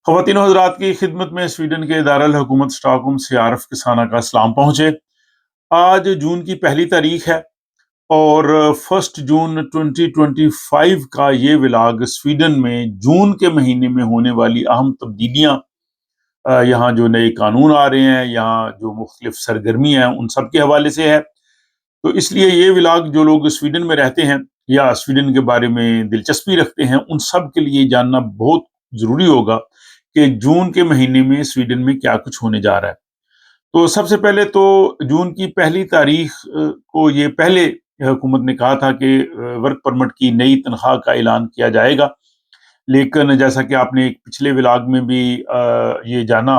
ख़वातीन और हज़रात की खिदमत में स्वीडन के दारुल हुकूमत स्टॉकहोम से आरफ किसाना का सलाम पहुँचे। आज जून की पहली तारीख है और 1 जून 2025 का ये व्लॉग स्वीडन में जून के महीने में होने वाली अहम तब्दीलियाँ, यहाँ जो नए कानून आ रहे हैं, यहाँ जो मुख्तलिफ सरगर्मियाँ हैं, उन सब के हवाले से है। तो इसलिए ये व्लॉग जो लोग स्वीडन में रहते हैं या स्वीडन के बारे में दिलचस्पी रखते हैं, उन सब के लिए जानना बहुत ज़रूरी होगा कि जून के महीने में स्वीडन में क्या कुछ होने जा रहा है। तो सबसे पहले तो जून की पहली तारीख को ये पहले हुकूमत ने कहा था कि वर्क परमिट की नई तनख्वाह का ऐलान किया जाएगा। लेकिन जैसा कि आपने एक पिछले व्लॉग में भी ये जाना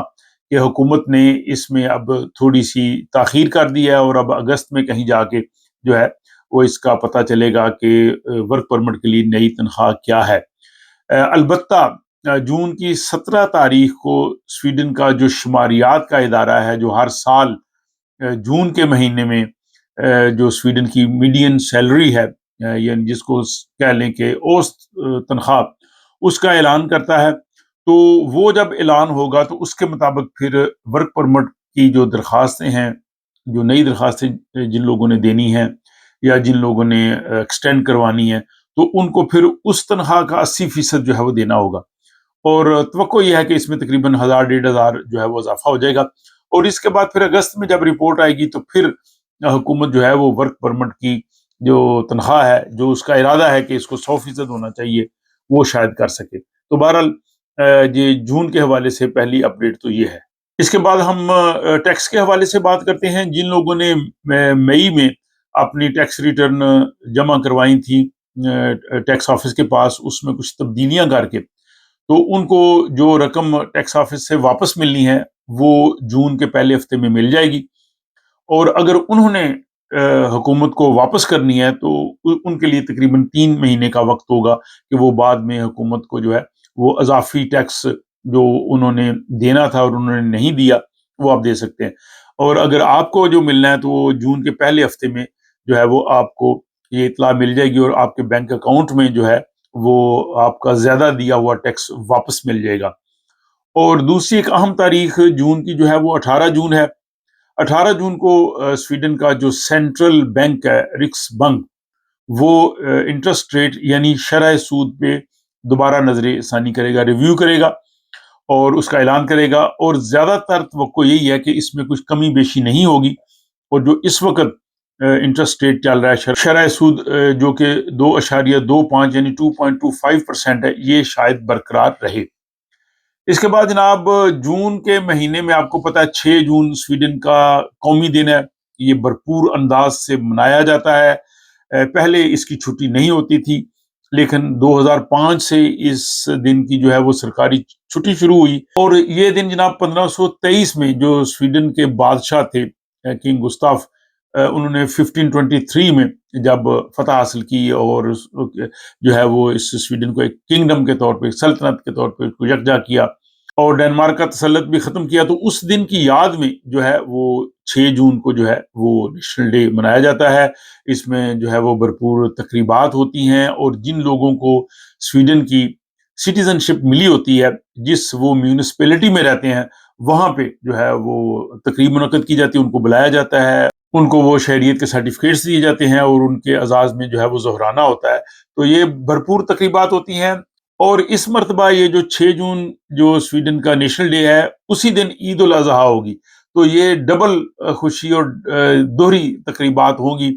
कि हुकूमत ने इसमें अब थोड़ी-सी ताख़ीर कर दी है और अब अगस्त में कहीं जाके जो है वो इसका पता चलेगा कि वर्क परमिट के लिए नई तनख्वाह क्या है। अलबत्ता जून की 17 तारीख को स्वीडन का जो शुमारियात का इदारा है, जो हर साल जून के महीने में जो स्वीडन की मीडियन सैलरी है, यानी जिसको कह लें कि औसत तनख्वाह, उसका ऐलान करता है। तो वो जब ऐलान होगा तो उसके मुताबिक फिर वर्क परमिट की जो दरख्वास्तें हैं, जो नई दरख्वास्तें जिन लोगों ने देनी हैं या जिन लोगों ने एक्सटेंड करवानी है, तो उनको फिर उस तनख्वाह का 80% जो है वो देना होगा। और तवक्को ये है कि इसमें तकरीबन 1000 डेढ़ हज़ार जो है वो इजाफा हो जाएगा। और इसके बाद फिर अगस्त में जब रिपोर्ट आएगी तो फिर हुकूमत जो है वो वर्क परमिट की जो तनख्वाह है, जो उसका इरादा है कि इसको 100% होना चाहिए, वो शायद कर सके। तो बहरहाल ये जून के हवाले से पहली अपडेट तो ये है। इसके बाद हम टैक्स के हवाले से बात करते हैं। जिन लोगों ने मई में अपनी टैक्स रिटर्न जमा करवाई थी टैक्स ऑफिस के पास, उसमें कुछ तब्दीलियां करके, तो उनको जो रकम टैक्स ऑफिस से वापस मिलनी है वो जून के पहले हफ्ते में मिल जाएगी। और अगर उन्होंने हुकूमत को वापस करनी है तो उनके लिए तकरीबन 3 महीने का वक्त होगा कि वो बाद में हुकूमत को जो है वो अजाफी टैक्स जो उन्होंने देना था और उन्होंने नहीं दिया, वो आप दे सकते हैं। और अगर आपको जो मिलना है तो वो जून के पहले हफ्ते में जो है वो आपको ये इत्तला मिल जाएगी और आपके बैंक अकाउंट में जो है वो आपका ज्यादा दिया हुआ टैक्स वापस मिल जाएगा। और दूसरी एक अहम तारीख जून की जो है वो 18 जून है। 18 जून को स्वीडन का जो सेंट्रल बैंक है, रिक्सबैंक, वो इंटरेस्ट रेट यानी शरह सूद पे दोबारा नजर षानी करेगा, रिव्यू करेगा और उसका ऐलान करेगा। और ज्यादातर तवक्को यही है कि इसमें कुछ कमी बेशी नहीं होगी और जो इस वक्त इंटरेस्ट रेट चल रहा है शरह सूद जो कि 2.25 यानी 2.25% है, ये शायद बरकरार रहे। इसके बाद जनाब जून के महीने में आपको पता है 6 जून स्वीडन का कौमी दिन है। ये भरपूर अंदाज से मनाया जाता है। पहले इसकी छुट्टी नहीं होती थी, लेकिन 2005 से इस दिन की जो है वो सरकारी छुट्टी शुरू हुई। और ये दिन जनाब 1523 में जो स्वीडन के बादशाह थे किंग गुस्ताफ, उन्होंने 1523 में जब फतह हासिल की और जो है वो इस स्वीडन को एक किंगडम के तौर पे, एक सल्तनत के तौर पे उसको यकजा किया और डेनमार्क का तसल्लुत भी खत्म किया, तो उस दिन की याद में जो है वो 6 जून को जो है वो नेशनल डे मनाया जाता है। इसमें जो है वो भरपूर तकरीबात होती हैं और जिन लोगों को स्वीडन की सिटीजनशिप मिली होती है, जिस वो म्यूनिसिपैलिटी में रहते हैं, वहां पे जो है वो तकरीब मुनक्कद की जाती है, उनको बुलाया जाता है, उनको वो शहरियत के सर्टिफिकेट्स दिए जाते हैं और उनके अजाज में जो है वो ज़ोहराना होता है। तो ये भरपूर तकरीबात होती हैं। और इस मरतबा ये जो 6 जून जो स्वीडन का नेशनल डे है, उसी दिन ईद उल अज़हा होगी। तो ये डबल खुशी और दोहरी तकरीबात होंगी।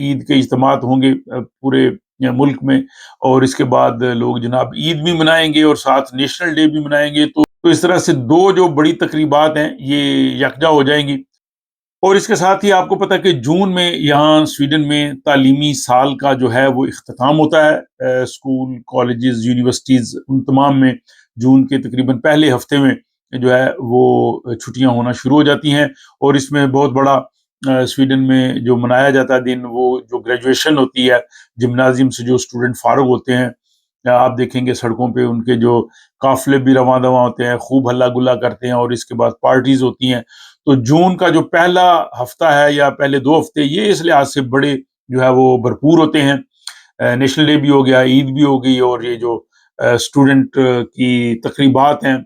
ईद के इज्तिमात होंगे पूरे मुल्क में और इसके बाद लोग जनाब ईद भी मनाएंगे और साथ नेशनल डे भी मनाएंगे। तो इस तरह से दो जो बड़ी तकरीबात हैं ये यकजा हो जाएंगी। और इसके साथ ही आपको पता है कि जून में यहाँ स्वीडन में तालीमी साल का जो है वो इख्तिताम होता है। स्कूल, कॉलेजेस, यूनिवर्सिटीज़, उन तमाम में जून के तकरीबन पहले हफ्ते में जो है वो छुट्टियां होना शुरू हो जाती हैं। और इसमें बहुत बड़ा स्वीडन में जो मनाया जाता है दिन, वो जो ग्रेजुएशन होती है, जिम्नाजियम से जो स्टूडेंट फारुग होते हैं, आप देखेंगे सड़कों पे उनके जो काफिले भी रवां दवां होते हैं, खूब हल्ला गुल्ला करते हैं और इसके बाद पार्टीज होती हैं। तो जून का जो पहला हफ्ता है या पहले 2 हफ्ते, ये इस लिहाज से बड़े जो है वो भरपूर होते हैं। नेशनल डे भी हो गया, ईद भी हो गई और ये जो اسٹوڈنٹ کی تقریبات ہیں،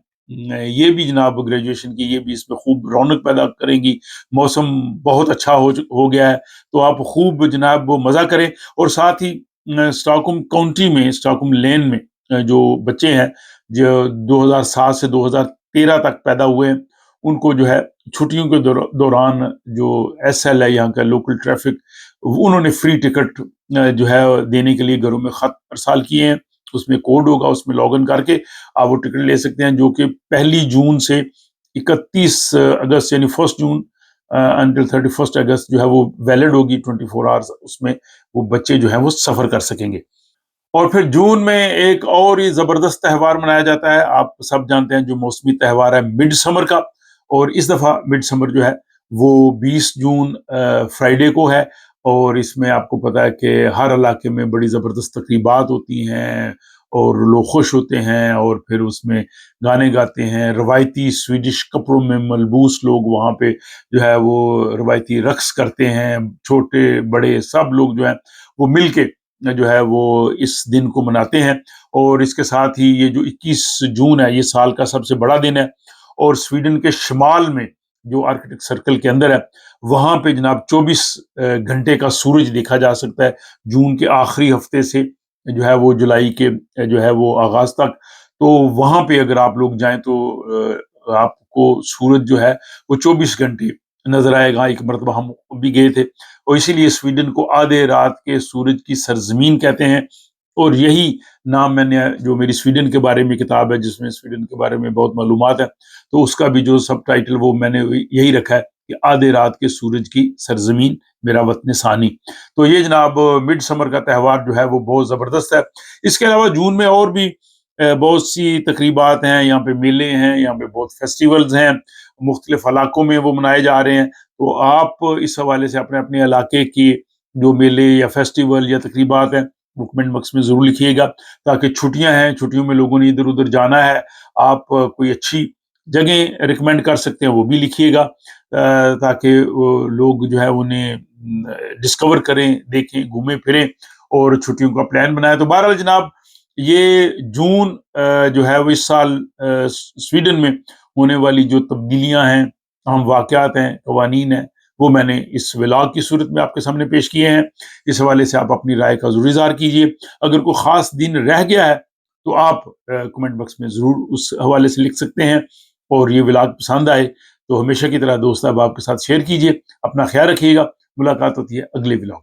یہ بھی جناب گریجویشن کی، یہ بھی اس میں خوب رونق پیدا کریں گی۔ موسم بہت اچھا ہو گیا ہے، تو آپ خوب جناب وہ مزہ کریں۔ اور ساتھ ہی اسٹاکہولم کاؤنٹی میں، اسٹاکہولم لین میں جو بچے ہیں جو 2007 سے 2013 تک پیدا ہوئے ہیں، ان کو جو ہے چھٹیوں کے دوران جو ایس ایل ہے یہاں کا لوکل ٹریفک، انہوں نے فری ٹکٹ جو ہے دینے کے لیے گھروں میں خط ارسال کیے ہیں۔ اس میں کوڈ ہوگا، اس میں لاگ ان کر کے آپ وہ ٹکٹ لے سکتے ہیں، جو کہ 1 جون سے 31 اگست یعنی 1 جون انٹل 31 اگست جو ہے وہ ویلڈ ہوگی 24 آورس، اس میں وہ بچے جو ہیں وہ سفر کر سکیں گے۔ اور پھر جون میں ایک اور ہی زبردست تہوار منایا جاتا ہے، آپ سب جانتے ہیں، جو موسمی تہوار ہے مڈ سمر کا۔ اور اس دفعہ مڈ سمر جو ہے وہ 20 جون فرائیڈے کو ہے، اور اس میں آپ کو پتا ہے کہ ہر علاقے میں بڑی زبردست تقریبات ہوتی ہیں اور لوگ خوش ہوتے ہیں، اور پھر اس میں گانے گاتے ہیں، روایتی سویڈش کپڑوں میں ملبوس لوگ وہاں پہ جو ہے وہ روایتی رقص کرتے ہیں، چھوٹے بڑے سب لوگ جو ہیں وہ مل کے جو ہے وہ اس دن کو مناتے ہیں۔ اور اس کے ساتھ ہی یہ جو 21 جون ہے، یہ سال کا سب سے بڑا دن ہے، اور سویڈن کے شمال میں جو آرکٹک سرکل کے اندر ہے، وہاں پہ جناب 24 گھنٹے کا سورج دیکھا جا سکتا ہے، جون کے آخری ہفتے سے جو ہے وہ جولائی کے جو ہے وہ آغاز تک۔ تو وہاں پہ اگر آپ لوگ جائیں تو آپ کو سورج جو ہے وہ 24 گھنٹے نظر آئے گا۔ ایک مرتبہ ہم بھی گئے تھے، اور اسی لیے سویڈن کو آدھے رات کے سورج کی سرزمین کہتے ہیں۔ اور یہی نام میں نے، جو میری سویڈن کے بارے میں کتاب ہے جس میں سویڈن کے بارے میں بہت معلومات ہے، تو اس کا بھی جو سب ٹائٹل وہ میں نے یہی رکھا ہے کہ آدھے رات کے سورج کی سرزمین میرا وطن ثانی۔ تو یہ جناب مڈ سمر کا تہوار جو ہے وہ بہت زبردست ہے۔ اس کے علاوہ جون میں اور بھی بہت سی تقریبات ہیں، یہاں پہ میلے ہیں، یہاں پہ بہت فیسٹیولز ہیں، مختلف علاقوں میں وہ منائے جا رہے ہیں۔ تو آپ اس حوالے سے اپنے اپنے علاقے کی جو میلے یا فیسٹیول یا تقریبات ہیں وہ کمنٹ باکس میں ضرور لکھیے گا، تاکہ چھٹیاں ہیں، چھٹیوں میں لوگوں نے ادھر ادھر جانا ہے، آپ کوئی اچھی جگہ ریکمینڈ کر سکتے ہیں وہ بھی لکھیے گا، تاکہ لوگ جو ہے انہیں ڈسکور کریں، دیکھیں، گھومیں پھریں اور چھٹیوں کا پلان بنائیں۔ تو بہرحال جناب یہ جون جو ہے وہ اس سال سویڈن میں ہونے والی جو تبدیلیاں ہیں، اہم واقعات ہیں، قوانین ہیں، وہ میں نے اس ولاگ کی صورت میں آپ کے سامنے پیش کیے ہیں۔ اس حوالے سے آپ اپنی رائے کا ضرور اظہار کیجیے۔ اگر کوئی خاص دن رہ گیا ہے تو آپ کمنٹ باکس میں ضرور اس حوالے سے لکھ سکتے ہیں۔ اور یہ ولاگ پسند آئے تو ہمیشہ کی طرح دوست احباب کے ساتھ شیئر کیجیے۔ اپنا خیال رکھیے گا۔ ملاقات ہوتی ہے اگلے ولاگ۔